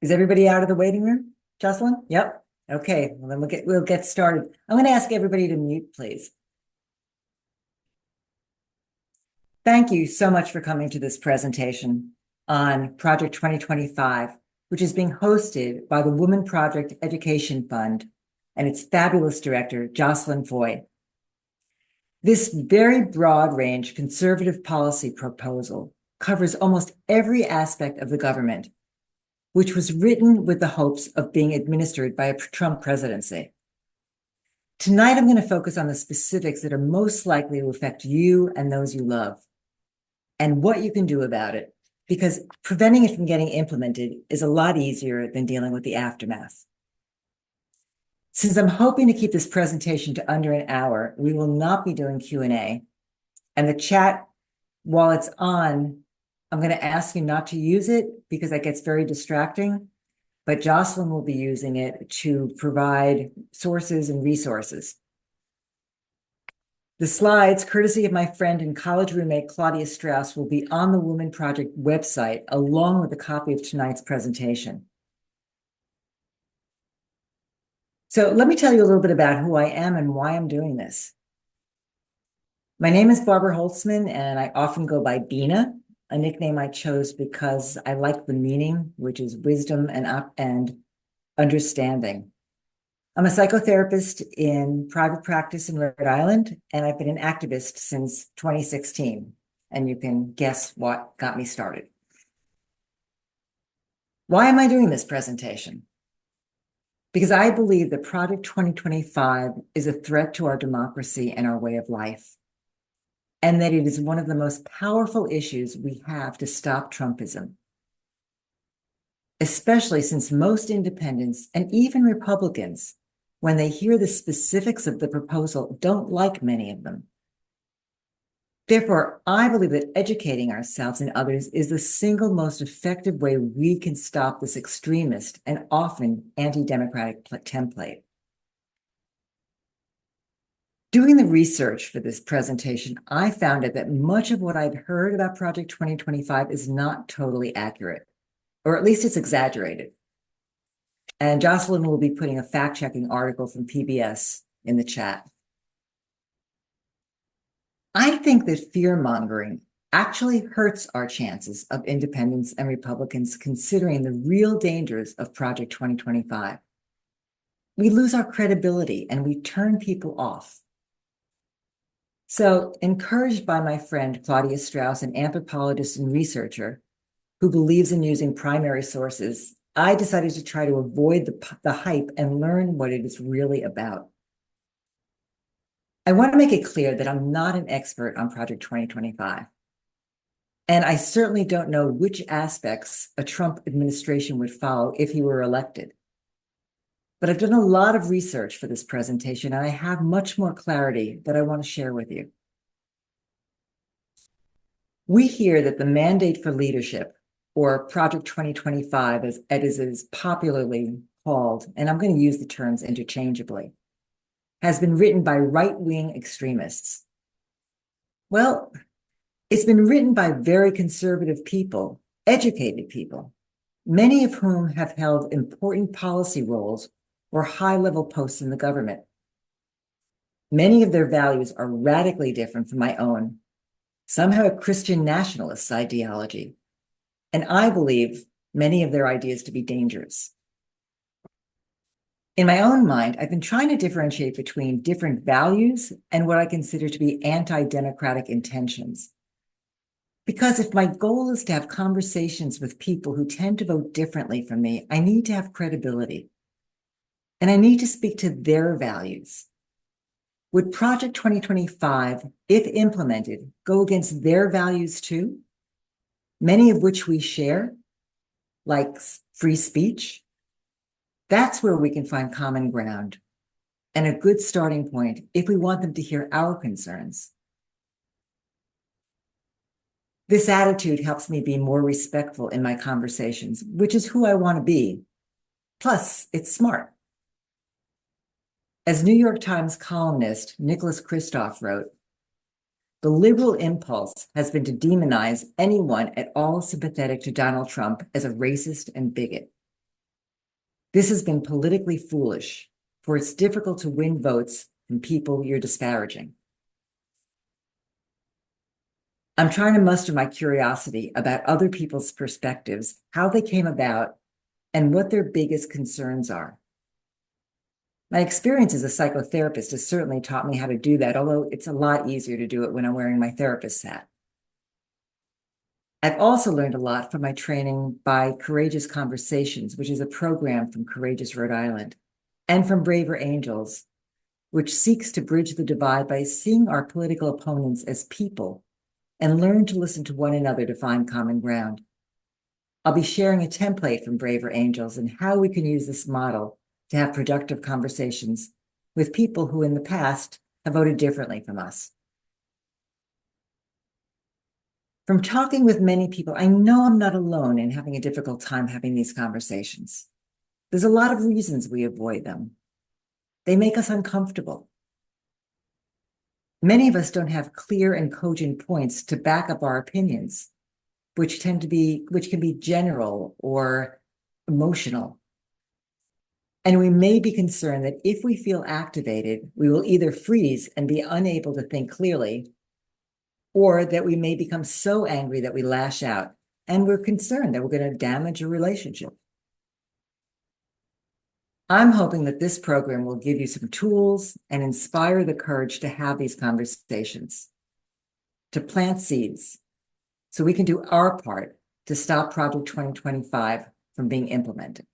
Is everybody out of the waiting room? Jocelyn? Yep. Okay, well then we'll get started. I'm going to ask everybody to mute, please. Thank you so much for coming to this presentation on Project 2025, which is being hosted by the Women Project Education Fund and its fabulous director, Jocelyn Foy. This very broad range conservative policy proposal covers almost every aspect of the government, which was written with the hopes of being administered by a Trump presidency. Tonight, I'm going to focus on the specifics that are most likely to affect you and those you love, and what you can do about it, because preventing it from getting implemented is a lot easier than dealing with the aftermath. Since I'm hoping to keep this presentation to under an hour, we will not be doing Q&A, and the chat, while it's on, I'm going to ask you not to use it because that gets very distracting, but Jocelyn will be using it to provide sources and resources. The slides, courtesy of my friend and college roommate Claudia Strauss, will be on the Women Project website along with a copy of tonight's presentation. So let me tell you a little bit about who I am and why I'm doing this. My name is Barbara Holtzman, and I often go by Bina, a nickname I chose because I like the meaning, which is wisdom and understanding. I'm a psychotherapist in private practice in Rhode Island, and I've been an activist since 2016. And you can guess what got me started. Why am I doing this presentation? Because I believe that Project 2025 is a threat to our democracy and our way of life, and that it is one of the most powerful issues we have to stop Trumpism, especially since most independents and even Republicans, when they hear the specifics of the proposal, don't like many of them. Therefore, I believe that educating ourselves and others is the single most effective way we can stop this extremist and often anti-democratic template. Doing the research for this presentation, I found out that much of what I've heard about Project 2025 is not totally accurate, or at least it's exaggerated. And Jocelyn will be putting a fact-checking article from PBS in the chat. I think that fear-mongering actually hurts our chances of independents and Republicans considering the real dangers of Project 2025. We lose our credibility and we turn people off. So, encouraged by my friend Claudia Strauss, an anthropologist and researcher who believes in using primary sources, I decided to try to avoid the hype and learn what it is really about. I want to make it clear that I'm not an expert on Project 2025. And I certainly don't know which aspects a Trump administration would follow if he were elected. But I've done a lot of research for this presentation, and I have much more clarity that I want to share with you. We hear that the mandate for leadership, or Project 2025, as it is popularly called, and I'm going to use the terms interchangeably, has been written by right-wing extremists. Well, it's been written by very conservative people, educated people, many of whom have held important policy roles or high-level posts in the government. Many of their values are radically different from my own. Some have a Christian nationalist ideology, and I believe many of their ideas to be dangerous. In my own mind, I've been trying to differentiate between different values and what I consider to be anti-democratic intentions. Because if my goal is to have conversations with people who tend to vote differently from me, I need to have credibility. And I need to speak to their values. Would Project 2025, if implemented, go against their values too? Many of which we share, like free speech. That's where we can find common ground and a good starting point if we want them to hear our concerns. This attitude helps me be more respectful in my conversations, which is who I want to be. Plus, it's smart. As New York Times columnist Nicholas Kristof wrote, the liberal impulse has been to demonize anyone at all sympathetic to Donald Trump as a racist and bigot. This has been politically foolish, for it's difficult to win votes from people you're disparaging. I'm trying to muster my curiosity about other people's perspectives, how they came about, and what their biggest concerns are. My experience as a psychotherapist has certainly taught me how to do that, although it's a lot easier to do it when I'm wearing my therapist hat. I've also learned a lot from my training by Courageous Conversations, which is a program from Courageous Rhode Island, and from Braver Angels, which seeks to bridge the divide by seeing our political opponents as people and learn to listen to one another to find common ground. I'll be sharing a template from Braver Angels and how we can use this model to have productive conversations with people who in the past have voted differently from us. From talking with many people, I know I'm not alone in having a difficult time having these conversations. There's a lot of reasons we avoid them. They make us uncomfortable. Many of us don't have clear and cogent points to back up our opinions, which can be general or emotional. And we may be concerned that if we feel activated, we will either freeze and be unable to think clearly, or that we may become so angry that we lash out, and we're concerned that we're going to damage a relationship. I'm hoping that this program will give you some tools and inspire the courage to have these conversations, to plant seeds, so we can do our part to stop Project 2025 from being implemented.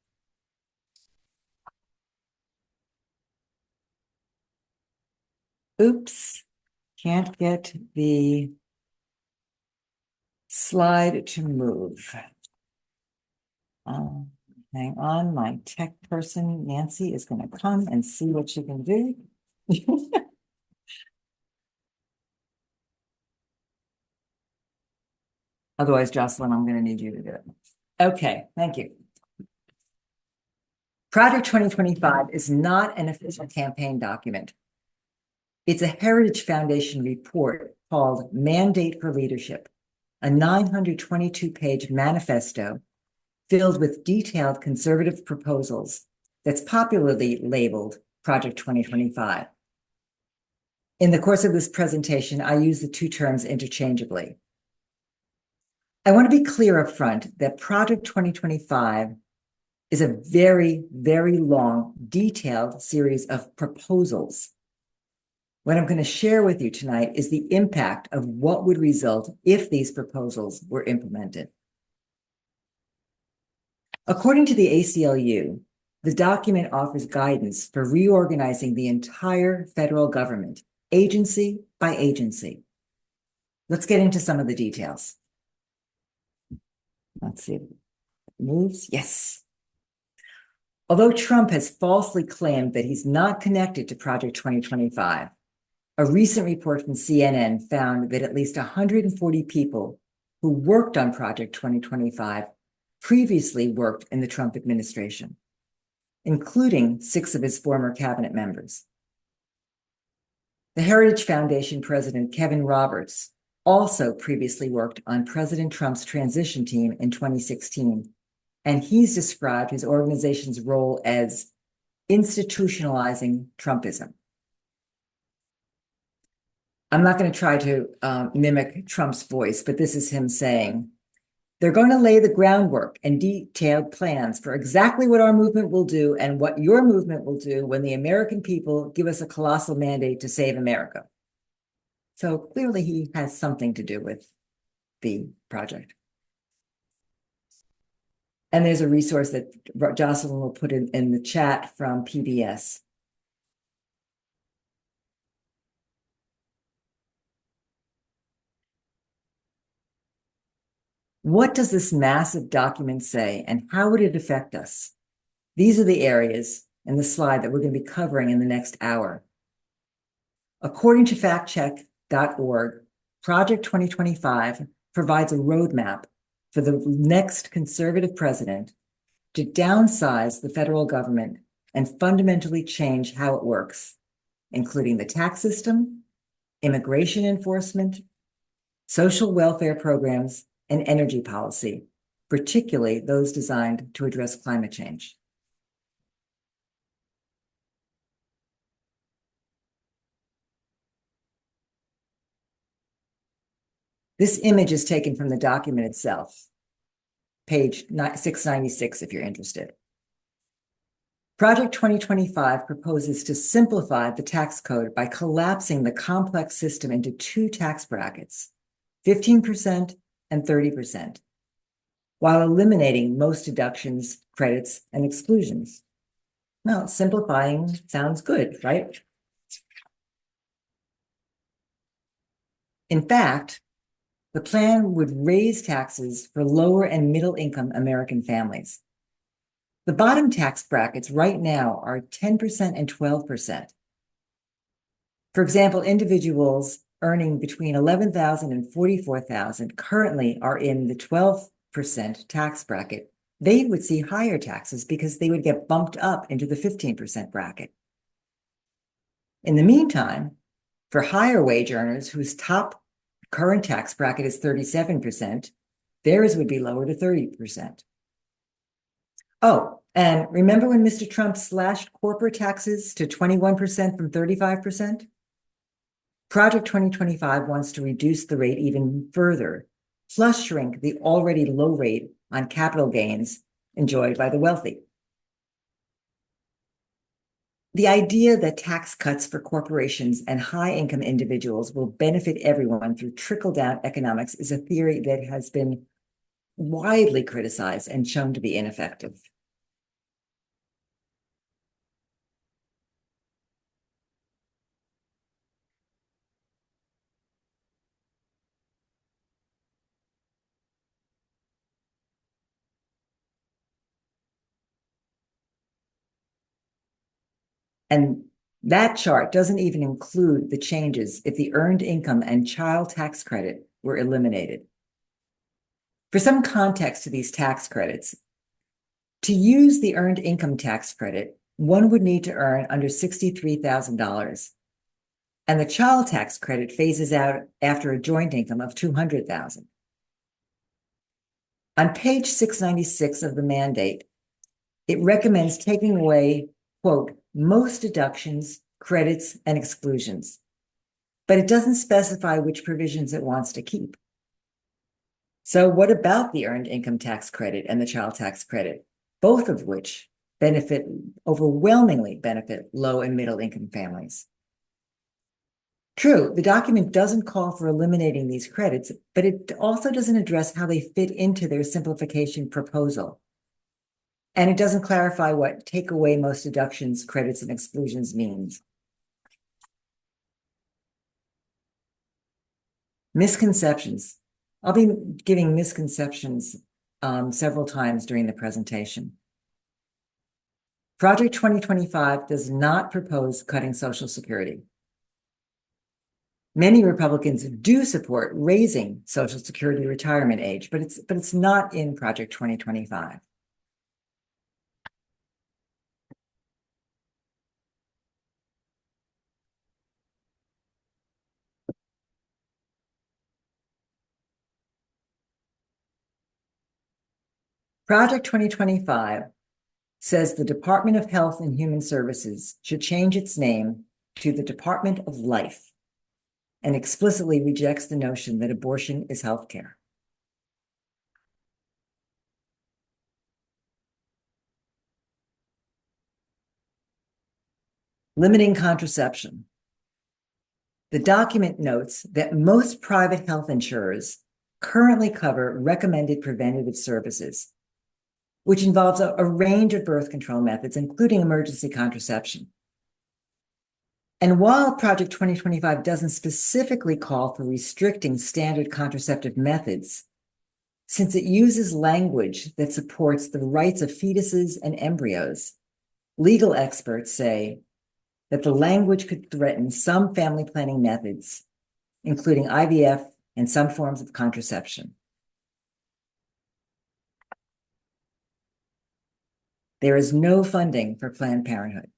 Oops, can't get the slide to move. Hang on, my tech person, Nancy, is going to come and see what she can do. Otherwise, Jocelyn, I'm going to need you to do it. Okay, thank you. Project 2025 is not an official campaign document. It's a Heritage Foundation report called Mandate for Leadership, a 922-page manifesto filled with detailed conservative proposals that's popularly labeled Project 2025. In the course of this presentation, I use the two terms interchangeably. I want to be clear up front that Project 2025 is a very, very long, detailed series of proposals. What I'm going to share with you tonight is the impact of what would result if these proposals were implemented. According to the ACLU, the document offers guidance for reorganizing the entire federal government, agency by agency. Let's get into some of the details. Let's see if it moves. Yes. Although Trump has falsely claimed that he's not connected to Project 2025, a recent report from CNN found that at least 140 people who worked on Project 2025 previously worked in the Trump administration, including 6 of his former cabinet members. The Heritage Foundation president, Kevin Roberts, also previously worked on President Trump's transition team in 2016, and he's described his organization's role as institutionalizing Trumpism. I'm not going to try to mimic Trump's voice, but this is him saying, they're going to lay the groundwork and detailed plans for exactly what our movement will do and what your movement will do when the American people give us a colossal mandate to save America. So clearly he has something to do with the project. And there's a resource that Jocelyn will put in the chat from PBS. What does this massive document say, and how would it affect us? These are the areas in the slide that we're going to be covering in the next hour. According to factcheck.org, Project 2025 provides a roadmap for the next conservative president to downsize the federal government and fundamentally change how it works, including the tax system, immigration enforcement, social welfare programs, and energy policy, particularly those designed to address climate change. This image is taken from the document itself, page 696, if you're interested. Project 2025 proposes to simplify the tax code by collapsing the complex system into two tax brackets, 15% and 30%, while eliminating most deductions, credits, and exclusions. Now, simplifying sounds good, right? In fact, the plan would raise taxes for lower and middle income American families. The bottom tax brackets right now are 10% and 12%. For example, individuals earning between $11,000 and $44,000 currently are in the 12% tax bracket. They would see higher taxes because they would get bumped up into the 15% bracket. In the meantime, for higher wage earners whose top current tax bracket is 37%, theirs would be lower to 30%. Oh, and remember when Mr. Trump slashed corporate taxes to 21% from 35%? Project 2025 wants to reduce the rate even further, plus shrink the already low rate on capital gains enjoyed by the wealthy. The idea that tax cuts for corporations and high-income individuals will benefit everyone through trickle-down economics is a theory that has been widely criticized and shown to be ineffective. And that chart doesn't even include the changes if the earned income and child tax credit were eliminated. For some context to these tax credits, to use the earned income tax credit, one would need to earn under $63,000, and the child tax credit phases out after a joint income of $200,000. On page 696 of the mandate, it recommends taking away, quote, most deductions, credits, and exclusions, but it doesn't specify which provisions it wants to keep. So what about the earned income tax credit and the child tax credit, both of which overwhelmingly benefit low and middle income families? True, the document doesn't call for eliminating these credits, but it also doesn't address how they fit into their simplification proposal. And it doesn't clarify what take away most deductions, credits, and exclusions means. Misconceptions. I'll be giving misconceptions several times during the presentation. Project 2025 does not propose cutting Social Security. Many Republicans do support raising Social Security retirement age, but it's not in Project 2025. Project 2025 says the Department of Health and Human Services should change its name to the Department of Life and explicitly rejects the notion that abortion is healthcare. Limiting contraception. The document notes that most private health insurers currently cover recommended preventative services, which involves a range of birth control methods, including emergency contraception. And while Project 2025 doesn't specifically call for restricting standard contraceptive methods, since it uses language that supports the rights of fetuses and embryos, legal experts say that the language could threaten some family planning methods, including IVF and some forms of contraception. There is no funding for Planned Parenthood.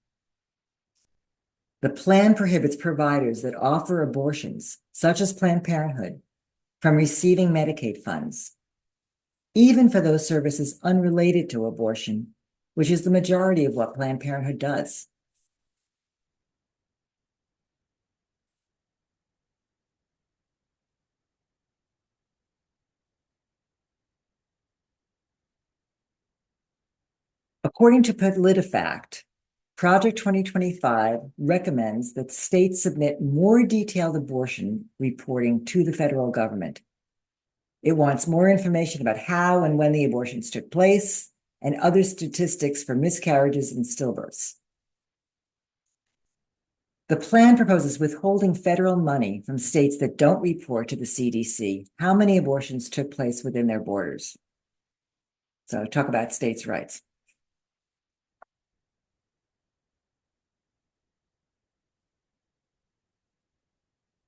The plan prohibits providers that offer abortions, such as Planned Parenthood, from receiving Medicaid funds, even for those services unrelated to abortion, which is the majority of what Planned Parenthood does. According to PolitiFact, Project 2025 recommends that states submit more detailed abortion reporting to the federal government. It wants more information about how and when the abortions took place and other statistics for miscarriages and stillbirths. The plan proposes withholding federal money from states that don't report to the CDC how many abortions took place within their borders. So talk about states' rights.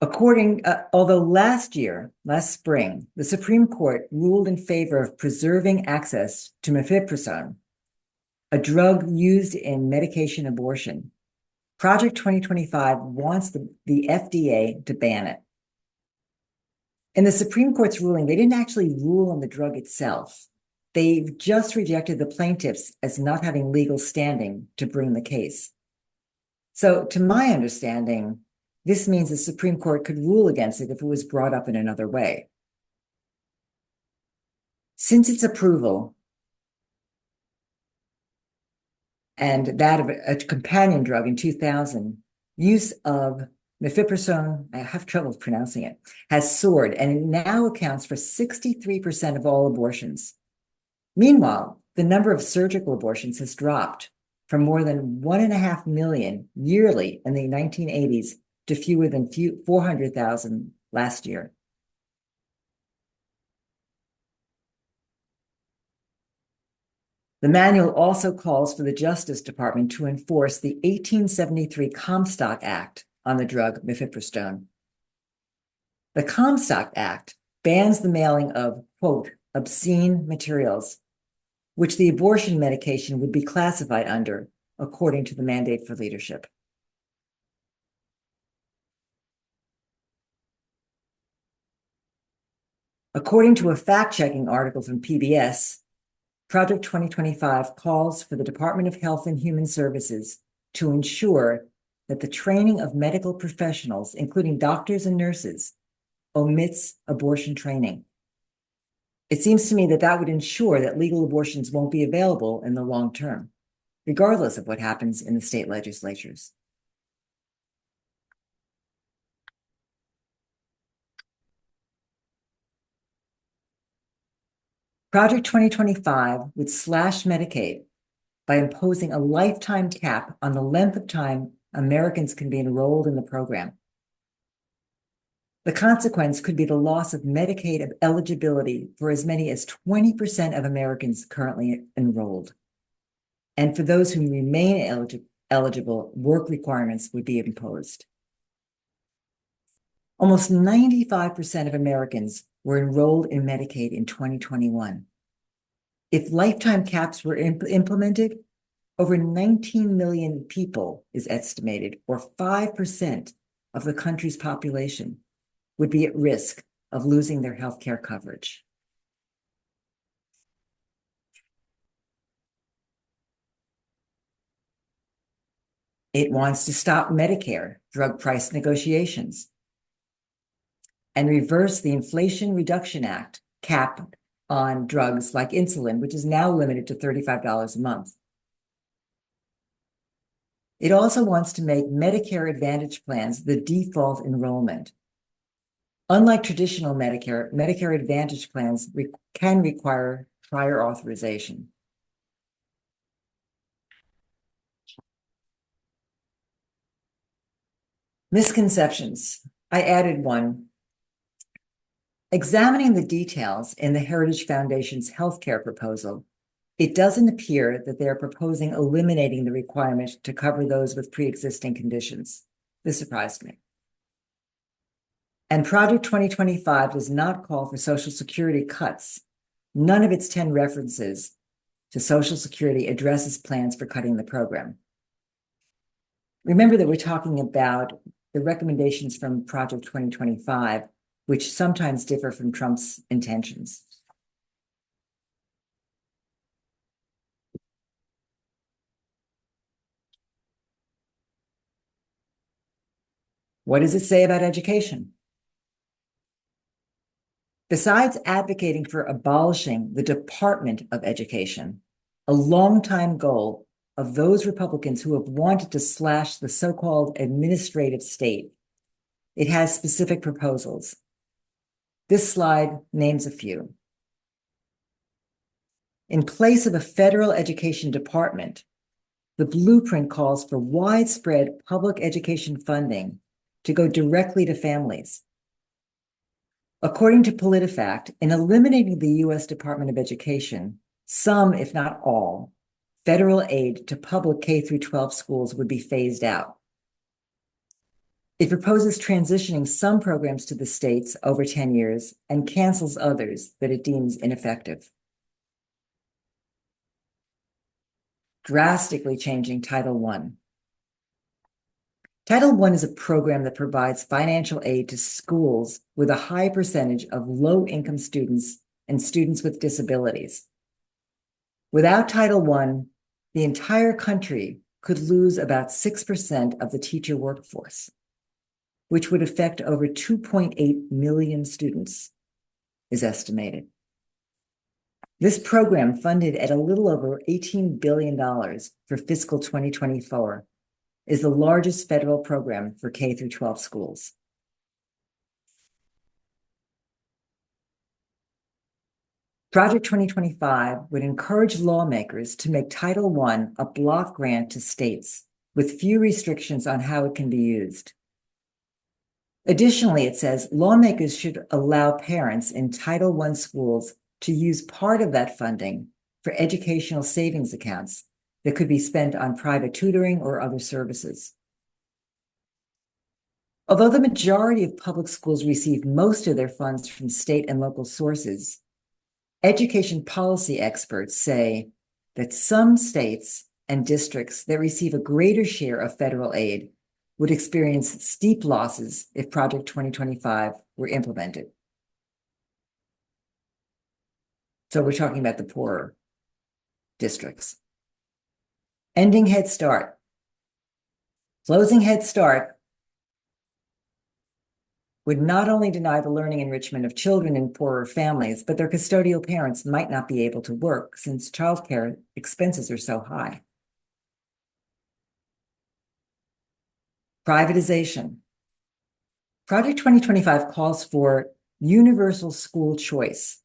Although last spring, the Supreme Court ruled in favor of preserving access to mifepristone, a drug used in medication abortion, Project 2025 wants the FDA to ban it. In the Supreme Court's ruling, they didn't actually rule on the drug itself. They've just rejected the plaintiffs as not having legal standing to bring the case. So, to my understanding, this means the Supreme Court could rule against it if it was brought up in another way. Since its approval and that of a companion drug in 2000, use of mifepristone, I have trouble pronouncing it, has soared, and it now accounts for 63% of all abortions. Meanwhile, the number of surgical abortions has dropped from more than 1.5 million yearly in the 1980s to fewer than 400,000 last year. The manual also calls for the Justice Department to enforce the 1873 Comstock Act on the drug mifepristone. The Comstock Act bans the mailing of, quote, obscene materials, which the abortion medication would be classified under, according to the Mandate for Leadership. According to a fact-checking article from PBS, Project 2025 calls for the Department of Health and Human Services to ensure that the training of medical professionals, including doctors and nurses, omits abortion training. It seems to me that that would ensure that legal abortions won't be available in the long term, regardless of what happens in the state legislatures. Project 2025 would slash Medicaid by imposing a lifetime cap on the length of time Americans can be enrolled in the program. The consequence could be the loss of Medicaid eligibility for as many as 20% of Americans currently enrolled. And for those who remain eligible, work requirements would be imposed. Almost 95% of Americans were enrolled in Medicaid in 2021. If lifetime caps were implemented, over 19 million people is estimated, or 5% of the country's population, would be at risk of losing their healthcare coverage. It wants to stop Medicare drug price negotiations and reverse the Inflation Reduction Act cap on drugs like insulin, which is now limited to $35 a month. It also wants to make Medicare Advantage plans the default enrollment. Unlike traditional Medicare, Medicare Advantage plans can require prior authorization. Misconceptions. I added one. Examining the details in the Heritage Foundation's healthcare proposal, it doesn't appear that they're proposing eliminating the requirement to cover those with pre-existing conditions. This surprised me. And Project 2025 does not call for Social Security cuts. None of its 10 references to Social Security addresses plans for cutting the program. Remember that we're talking about the recommendations from Project 2025, which sometimes differ from Trump's intentions. What does it say about education? Besides advocating for abolishing the Department of Education, a longtime goal of those Republicans who have wanted to slash the so-called administrative state. It has specific proposals. This slide names a few. In place of a federal education department, the blueprint calls for widespread public education funding to go directly to families. According to PolitiFact, in eliminating the U.S. Department of Education, some, if not all, federal aid to public K-12 schools would be phased out. It proposes transitioning some programs to the states over 10 years and cancels others that it deems ineffective. Drastically changing Title I. Title I is a program that provides financial aid to schools with a high percentage of low-income students and students with disabilities. Without Title I, the entire country could lose about 6% of the teacher workforce, which would affect over 2.8 million students, is estimated. This program, funded at a little over $18 billion for fiscal 2024, is the largest federal program for K-12 schools. Project 2025 would encourage lawmakers to make Title I a block grant to states with few restrictions on how it can be used. Additionally, it says lawmakers should allow parents in Title I schools to use part of that funding for educational savings accounts that could be spent on private tutoring or other services. Although the majority of public schools receive most of their funds from state and local sources, education policy experts say that some states and districts that receive a greater share of federal aid would experience steep losses if Project 2025 were implemented. So we're talking about the poorer districts. Ending Head Start. Closing Head Start would not only deny the learning enrichment of children in poorer families, but their custodial parents might not be able to work since childcare expenses are so high. Privatization. Project 2025 calls for universal school choice,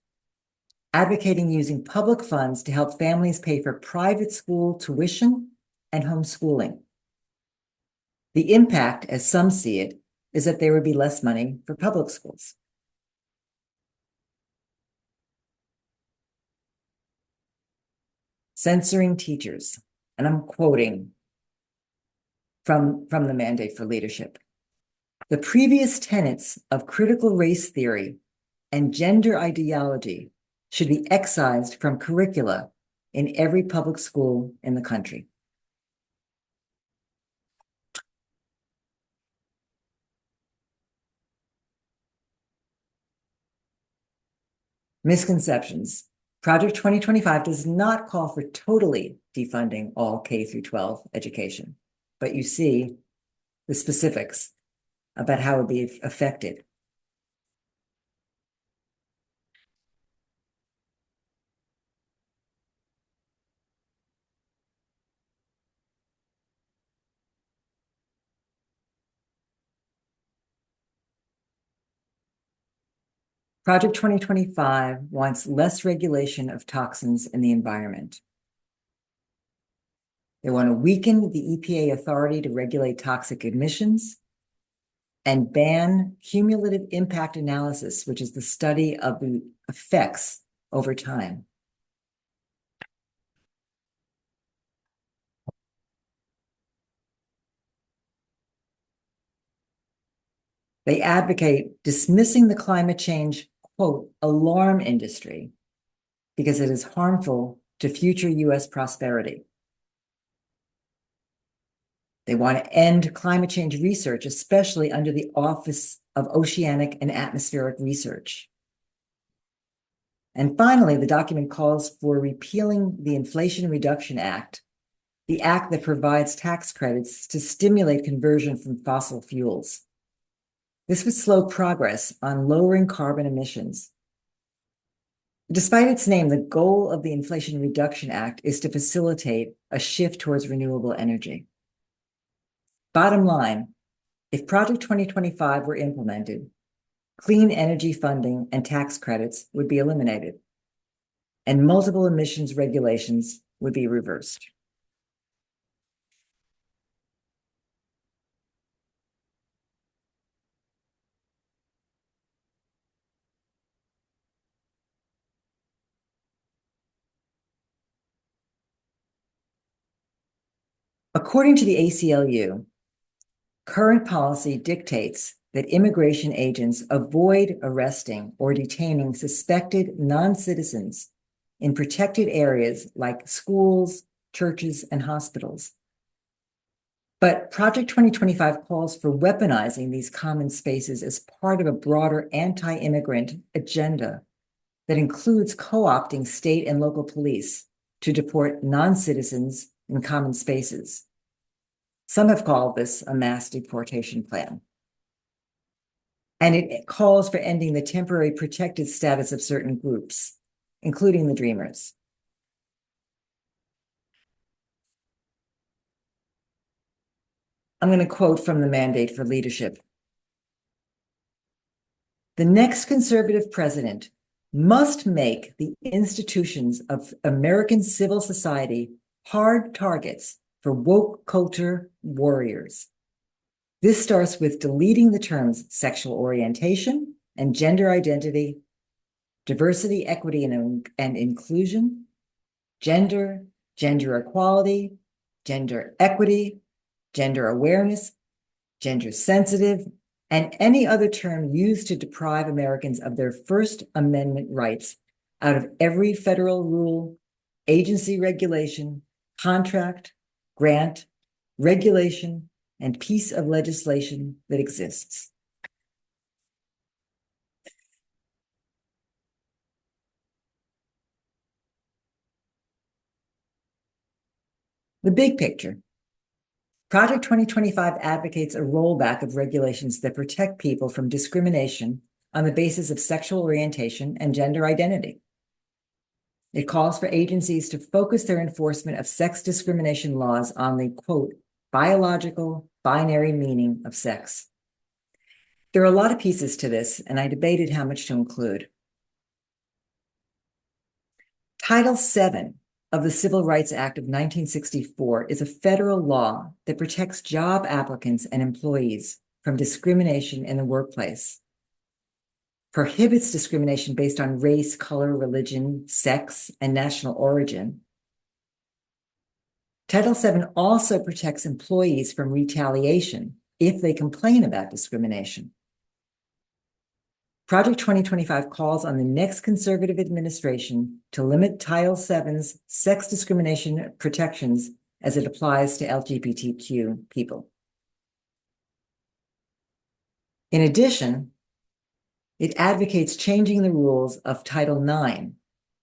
advocating using public funds to help families pay for private school tuition and homeschooling. The impact, as some see it, is that there would be less money for public schools. Censoring teachers, and I'm quoting from the Mandate for Leadership. The previous tenets of critical race theory and gender ideology should be excised from curricula in every public school in the country. Misconceptions. Project 2025 does not call for totally defunding all K-12 education, but you see the specifics about how it would be affected. Project 2025 wants less regulation of toxins in the environment. They want to weaken the EPA authority to regulate toxic emissions and ban cumulative impact analysis, which is the study of the effects over time. They advocate dismissing the climate change, quote, alarm industry because it is harmful to future U.S. prosperity. They want to end climate change research, especially under the Office of Oceanic and Atmospheric Research. And finally, the document calls for repealing the Inflation Reduction Act, the act that provides tax credits to stimulate conversion from fossil fuels. This would slow progress on lowering carbon emissions. Despite its name, the goal of the Inflation Reduction Act is to facilitate a shift towards renewable energy. Bottom line, if Project 2025 were implemented, clean energy funding and tax credits would be eliminated, and multiple emissions regulations would be reversed. According to the ACLU, current policy dictates that immigration agents avoid arresting or detaining suspected non-citizens in protected areas like schools, churches, and hospitals. But Project 2025 calls for weaponizing these common spaces as part of a broader anti-immigrant agenda that includes co-opting state and local police to deport non-citizens in common spaces. Some have called this a mass deportation plan. And it calls for ending the temporary protected status of certain groups, including the Dreamers. I'm going to quote from the mandate for leadership. The next conservative president must make the institutions of American civil society hard targets for woke culture warriors. This starts with deleting the terms sexual orientation and gender identity, diversity, equity, and inclusion, gender equality, gender equity, gender awareness, gender sensitive, and any other term used to deprive Americans of their First Amendment rights out of every federal rule, agency regulation, contract, grant, regulation, and piece of legislation that exists. The big picture. Project 2025 advocates a rollback of regulations that protect people from discrimination on the basis of sexual orientation and gender identity. It calls for agencies to focus their enforcement of sex discrimination laws on the, quote, biological binary meaning of sex. There are a lot of pieces to this, and I debated how much to include. Title VII of the Civil Rights Act of 1964 is a federal law that protects job applicants and employees from discrimination in the workplace, prohibits discrimination based on race, color, religion, sex, and national origin. Title VII also protects employees from retaliation if they complain about discrimination. Project 2025 calls on the next conservative administration to limit Title VII's sex discrimination protections as it applies to LGBTQ people. In addition, it advocates changing the rules of Title IX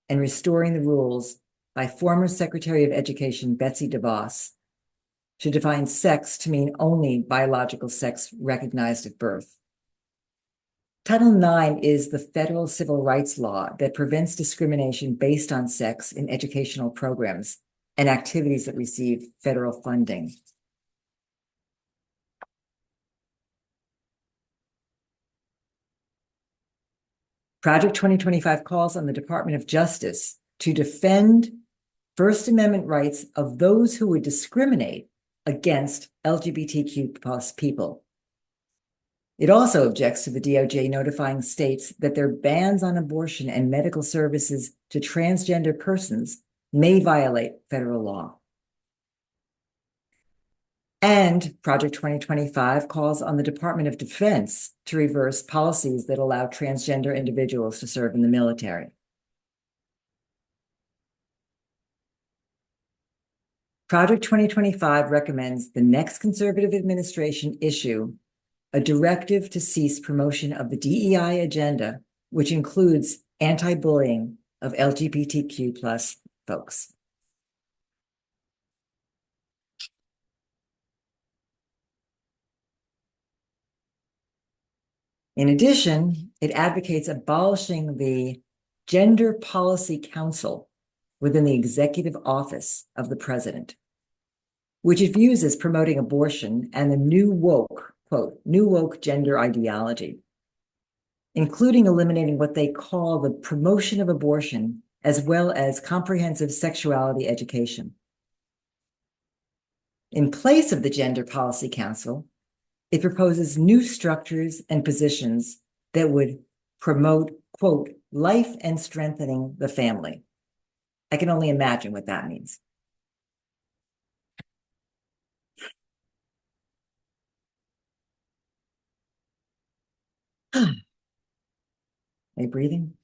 and restoring the rules by former Secretary of Education Betsy DeVos to define sex to mean only biological sex recognized at birth. Title IX is the federal civil rights law that prevents discrimination based on sex in educational programs and activities that receive federal funding. Project 2025 calls on the Department of Justice to defend First Amendment rights of those who would discriminate against LGBTQ plus people. It also objects to the DOJ notifying states that their bans on abortion and medical services to transgender persons may violate federal law. And Project 2025 calls on the Department of Defense to reverse policies that allow transgender individuals to serve in the military. Project 2025 recommends the next conservative administration issue a directive to cease promotion of the DEI agenda, which includes anti-bullying of LGBTQ plus folks. In addition, it advocates abolishing the Gender Policy Council within the executive office of the president, which it views as promoting abortion and the new woke, quote, new woke gender ideology, including eliminating what they call the promotion of abortion, as well as comprehensive sexuality education. In place of the Gender Policy Council, it proposes new structures and positions that would promote, quote, life and strengthening the family. I can only imagine what that means. Are you breathing?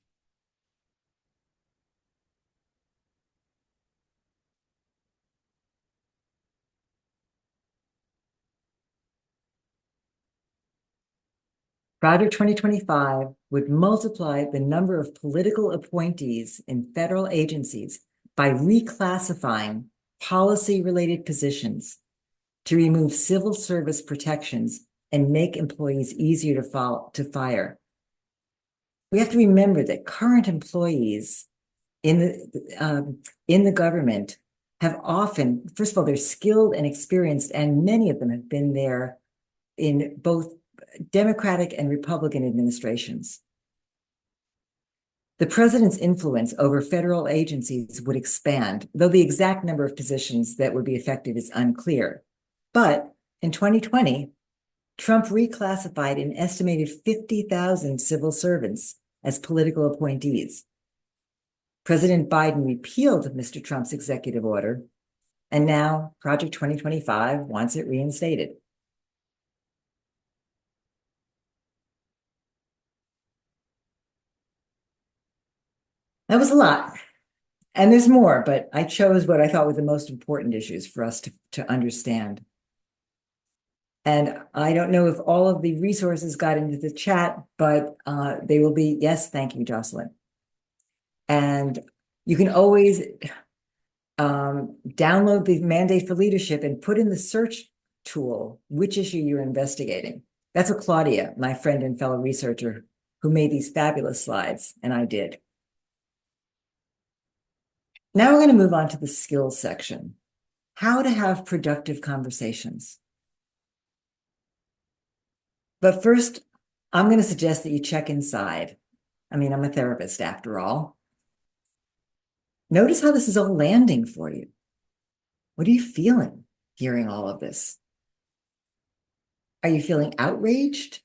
Project 2025 would multiply the number of political appointees in federal agencies by reclassifying policy-related positions to remove civil service protections and make employees easier to fire. We have to remember that current employees in the government have often, first of all, they're skilled and experienced, and many of them have been there in both Democratic and Republican administrations. The president's influence over federal agencies would expand, though the exact number of positions that would be affected is unclear. But in 2020, Trump reclassified an estimated 50,000 civil servants as political appointees. President Biden repealed Mr. Trump's executive order, and now Project 2025 wants it reinstated. That was a lot. And there's more, but I chose what I thought were the most important issues for us to understand. And I don't know if all of the resources got into the chat, but they will be, yes, thank you, Jocelyn. And you can always download the mandate for leadership and put in the search tool which issue you're investigating. That's what Claudia, my friend and fellow researcher, who made these fabulous slides, and I did. Now we're going to move on to the skills section. How to have productive conversations. But first, I'm going to suggest that you check inside. I mean, I'm a therapist after all. Notice how this is all landing for you. What are you feeling hearing all of this? Are you feeling outraged?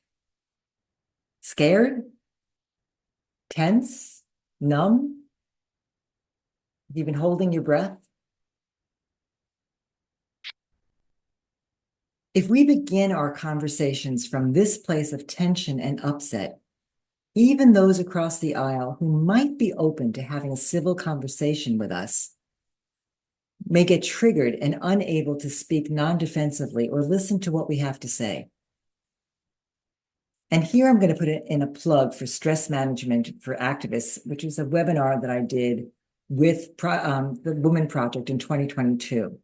Scared? Tense? Numb? Have you been holding your breath? If we begin our conversations from this place of tension and upset, even those across the aisle who might be open to having a civil conversation with us may get triggered and unable to speak non-defensively or listen to what we have to say. And here I'm going to put in a plug for stress management for activists, which is a webinar that I did with the Women Project in 2022.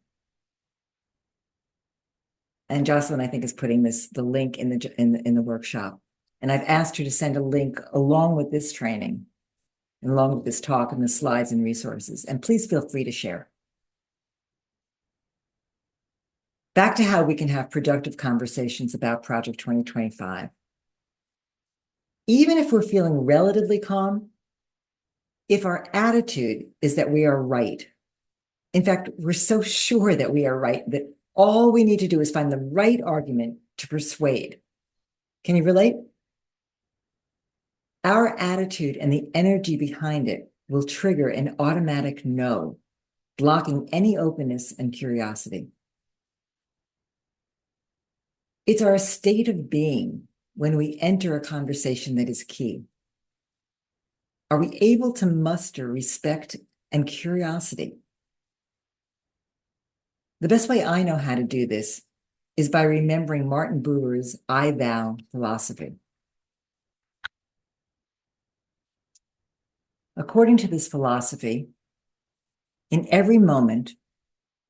And Jocelyn, I think, is putting the link in the workshop. And I've asked her to send a link along with this training, and along with this talk and the slides and resources. And please feel free to share. Back to how we can have productive conversations about Project 2025. Even if we're feeling relatively calm, if our attitude is that we are right, in fact, we're so sure that we are right that all we need to do is find the right argument to persuade. Can you relate? Our attitude and the energy behind it will trigger an automatic no, blocking any openness and curiosity. It's our state of being when we enter a conversation that is key. Are we able to muster respect and curiosity? The best way I know how to do this is by remembering Martin Buber's I Thou philosophy. According to this philosophy, in every moment,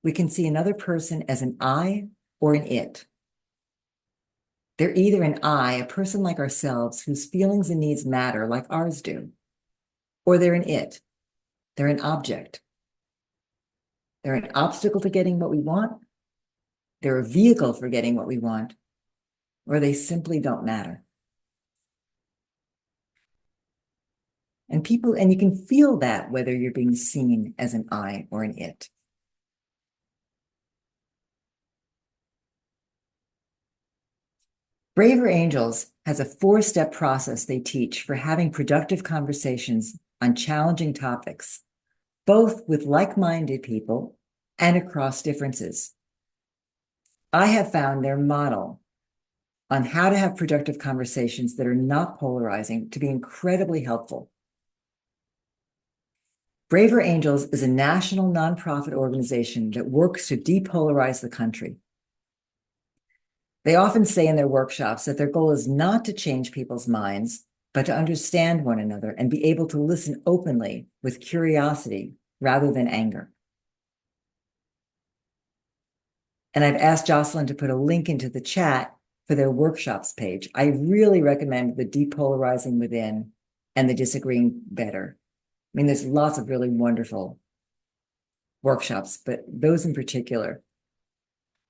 we can see another person as an I or an it. They're either an I, a person like ourselves, whose feelings and needs matter like ours do, or they're an it. They're an object. They're an obstacle to getting what we want. They're a vehicle for getting what we want, or they simply don't matter. And you can feel that whether you're being seen as an I or an it. Braver Angels has a 4-step process they teach for having productive conversations on challenging topics, both with like-minded people and across differences. I have found their model on how to have productive conversations that are not polarizing to be incredibly helpful. Braver Angels is a national nonprofit organization that works to depolarize the country. They often say in their workshops that their goal is not to change people's minds, but to understand one another and be able to listen openly with curiosity rather than anger. And I've asked Jocelyn to put a link into the chat for their workshops page. I really recommend the Depolarizing Within and the Disagreeing Better. I mean, there's lots of really wonderful workshops, but those in particular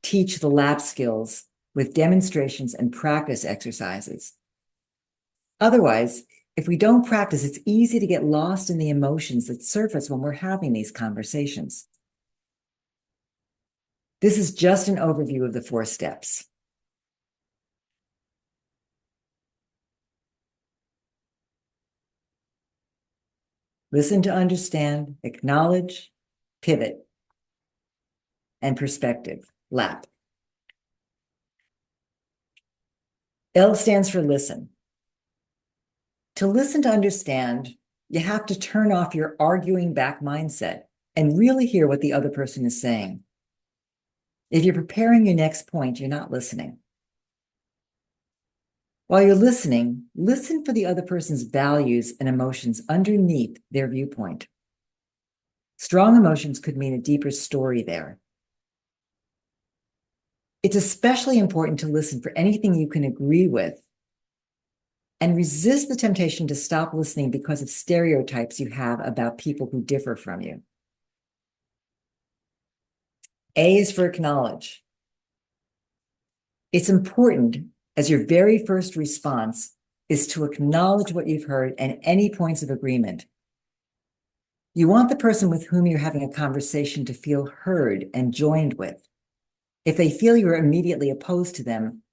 teach the lab skills with demonstrations and practice exercises. Otherwise, if we don't practice, it's easy to get lost in the emotions that surface when we're having these conversations. This is just an overview of the 4 steps. Listen to understand, acknowledge, pivot, and perspective, LAP. L stands for listen. To listen to understand, you have to turn off your arguing back mindset and really hear what the other person is saying. If you're preparing your next point, you're not listening. While you're listening, listen for the other person's values and emotions underneath their viewpoint. Strong emotions could mean a deeper story there. It's especially important to listen for anything you can agree with and resist the temptation to stop listening because of stereotypes you have about people who differ from you. A is for acknowledge. It's important as your very first response is to acknowledge what you've heard and any points of agreement. You want the person with whom you're having a conversation to feel heard and joined with. If they feel you're immediately opposed to them,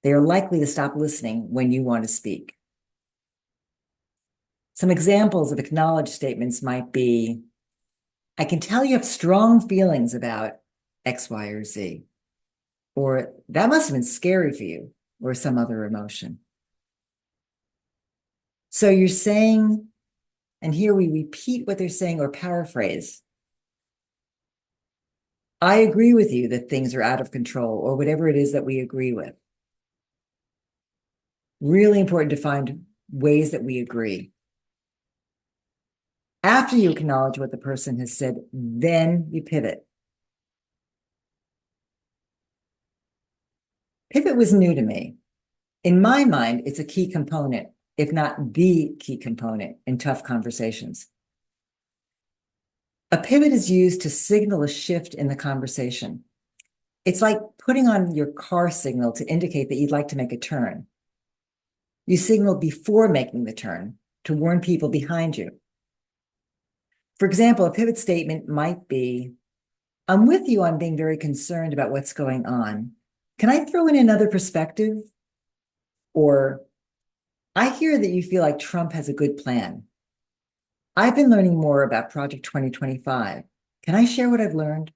they are likely to stop listening when you want to speak. Some examples of acknowledged statements might be, I can tell you have strong feelings about X, Y, or Z. Or that must have been scary for you, or some other emotion. So you're saying, and here we repeat what they're saying or paraphrase. I agree with you that things are out of control, or whatever it is that we agree with. Really important to find ways that we agree. After you acknowledge what the person has said, then you pivot. Pivot was new to me. In my mind, it's a key component, if not the key component, in tough conversations. A pivot is used to signal a shift in the conversation. It's like putting on your car signal to indicate that you'd like to make a turn. You signal before making the turn to warn people behind you. For example, a pivot statement might be, I'm with you on being very concerned about what's going on. Can I throw in another perspective? Or, I hear that you feel like Trump has a good plan. I've been learning more about Project 2025. Can I share what I've learned?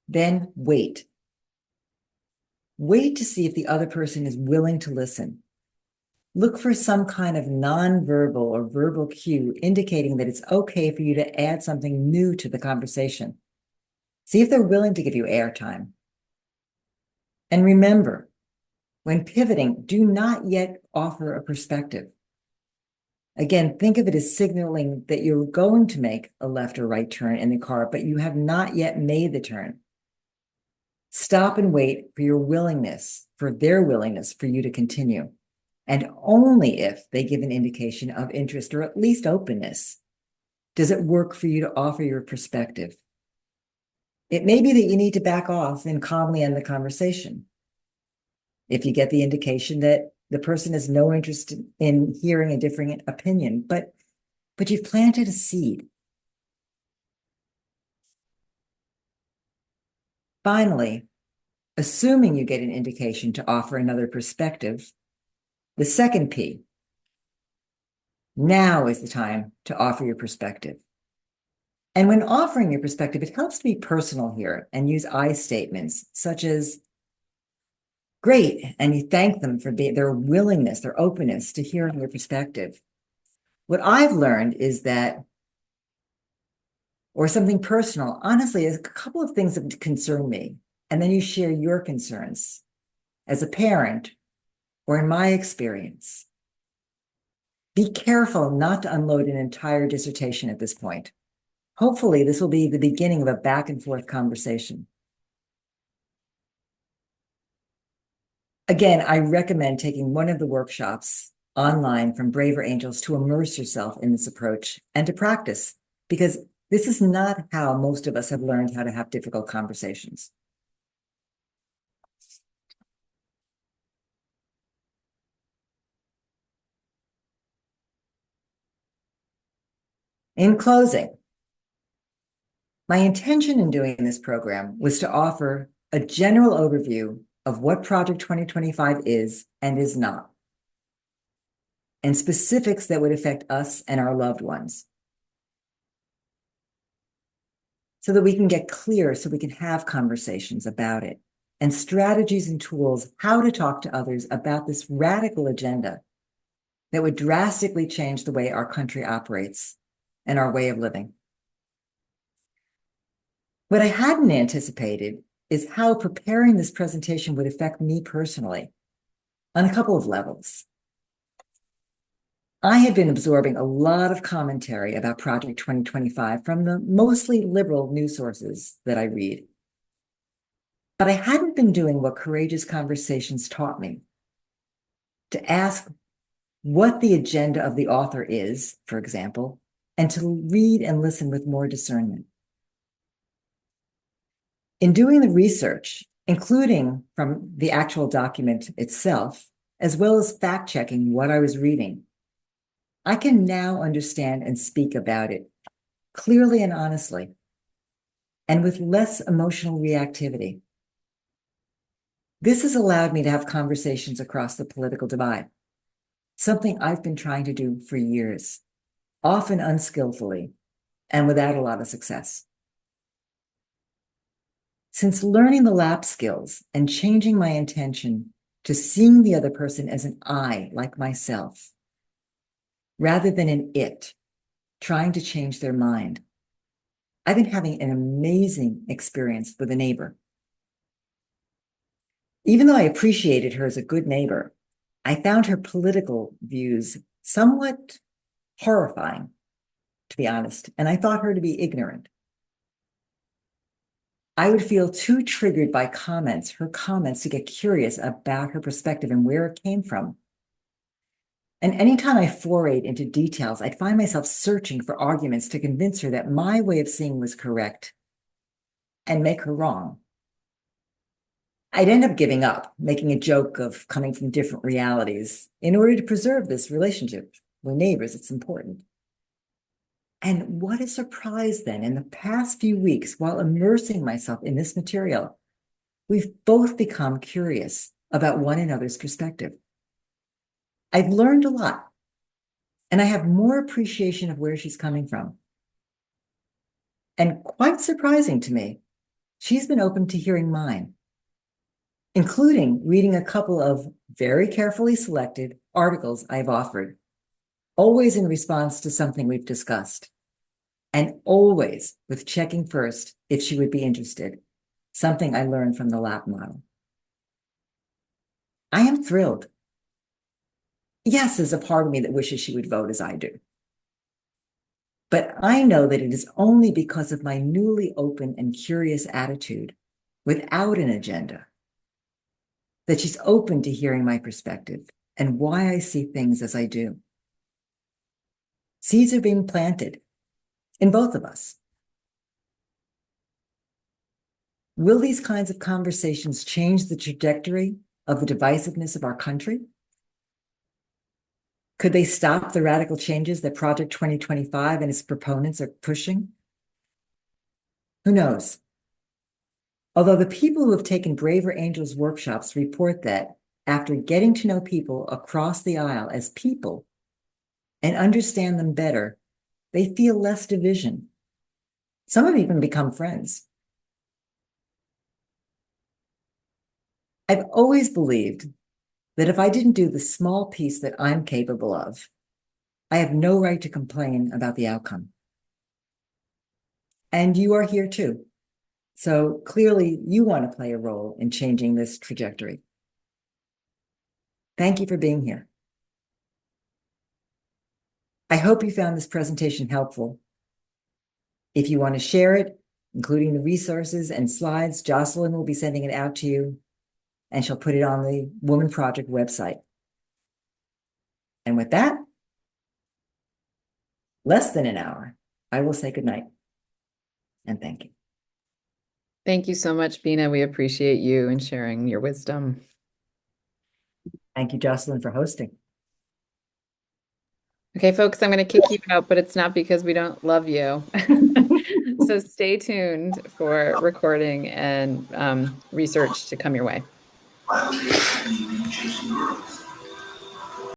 Then wait. Wait to see if the other person is willing to listen. Look for some kind of nonverbal or verbal cue indicating that it's okay for you to add something new to the conversation. See if they're willing to give you airtime. And remember, when pivoting, do not yet offer a perspective. Again, think of it as signaling that you're going to make a left or right turn in the car, but you have not yet made the turn. Stop and wait for your willingness, for their willingness for you to continue. And only if they give an indication of interest or at least openness does it work for you to offer your perspective. It may be that you need to back off and calmly end the conversation. If you get the indication that the person has no interest in hearing a different opinion, but you've planted a seed. Finally, assuming you get an indication to offer another perspective, the second P, now is the time to offer your perspective. And when offering your perspective, it helps to be personal here and use I statements such as, great, and you thank them for their willingness, their openness to hearing your perspective. What I've learned is that, or something personal, honestly, is a couple of things that concern me, and then you share your concerns as a parent or in my experience. Be careful not to unload an entire dissertation at this point. Hopefully, this will be the beginning of a back and forth conversation. Again, I recommend taking one of the workshops online from Braver Angels to immerse yourself in this approach and to practice, because this is not how most of us have learned how to have difficult conversations. In closing, my intention in doing this program was to offer a general overview of what Project 2025 is and is not, and specifics that would affect us and our loved ones, so that we can get clear, so we can have conversations about it, and strategies and tools how to talk to others about this radical agenda that would drastically change the way our country operates and our way of living. What I hadn't anticipated is how preparing this presentation would affect me personally on a couple of levels. I had been absorbing a lot of commentary about Project 2025 from the mostly liberal news sources that I read. But I hadn't been doing what Courageous Conversations taught me, to ask what the agenda of the author is, for example, and to read and listen with more discernment. In doing the research, including from the actual document itself, as well as fact-checking what I was reading, I can now understand and speak about it clearly and honestly, and with less emotional reactivity. This has allowed me to have conversations across the political divide, something I've been trying to do for years, often unskillfully and without a lot of success. Since learning the LAP skills and changing my intention to seeing the other person as an I, like myself, rather than an it, trying to change their mind, I've been having an amazing experience with a neighbor. Even though I appreciated her as a good neighbor, I found her political views somewhat horrifying, to be honest, and I thought her to be ignorant. I would feel too triggered by her comments, to get curious about her perspective and where it came from. And anytime I forayed into details, I'd find myself searching for arguments to convince her that my way of seeing was correct and make her wrong. I'd end up giving up, making a joke of coming from different realities in order to preserve this relationship. We're neighbors, it's important. And what a surprise then, in the past few weeks, while immersing myself in this material, we've both become curious about one another's perspective. I've learned a lot, and I have more appreciation of where she's coming from. And quite surprising to me, she's been open to hearing mine, including reading a couple of very carefully selected articles I've offered, always in response to something we've discussed, and always with checking first if she would be interested, something I learned from the LAP model. I am thrilled. Yes, there's a part of me that wishes she would vote as I do. But I know that it is only because of my newly open and curious attitude, without an agenda, that she's open to hearing my perspective and why I see things as I do. Seeds are being planted in both of us. Will these kinds of conversations change the trajectory of the divisiveness of our country? Could they stop the radical changes that Project 2025 and its proponents are pushing? Who knows? Although the people who have taken Braver Angels workshops report that after getting to know people across the aisle as people and understand them better, they feel less division. Some have even become friends. I've always believed that if I didn't do the small piece that I'm capable of, I have no right to complain about the outcome. And you are here too. So clearly you want to play a role in changing this trajectory. Thank you for being here. I hope you found this presentation helpful. If you want to share it, including the resources and slides, Jocelyn will be sending it out to you, and she'll put it on the Woman Project website. And with that, less than an hour, I will say goodnight and thank you. Thank you so much, Bina. We appreciate you and sharing your wisdom. Thank you, Jocelyn, for hosting. Okay, folks, I'm going to kick you out, but it's not because we don't love you. So stay tuned for recording and research to come your way.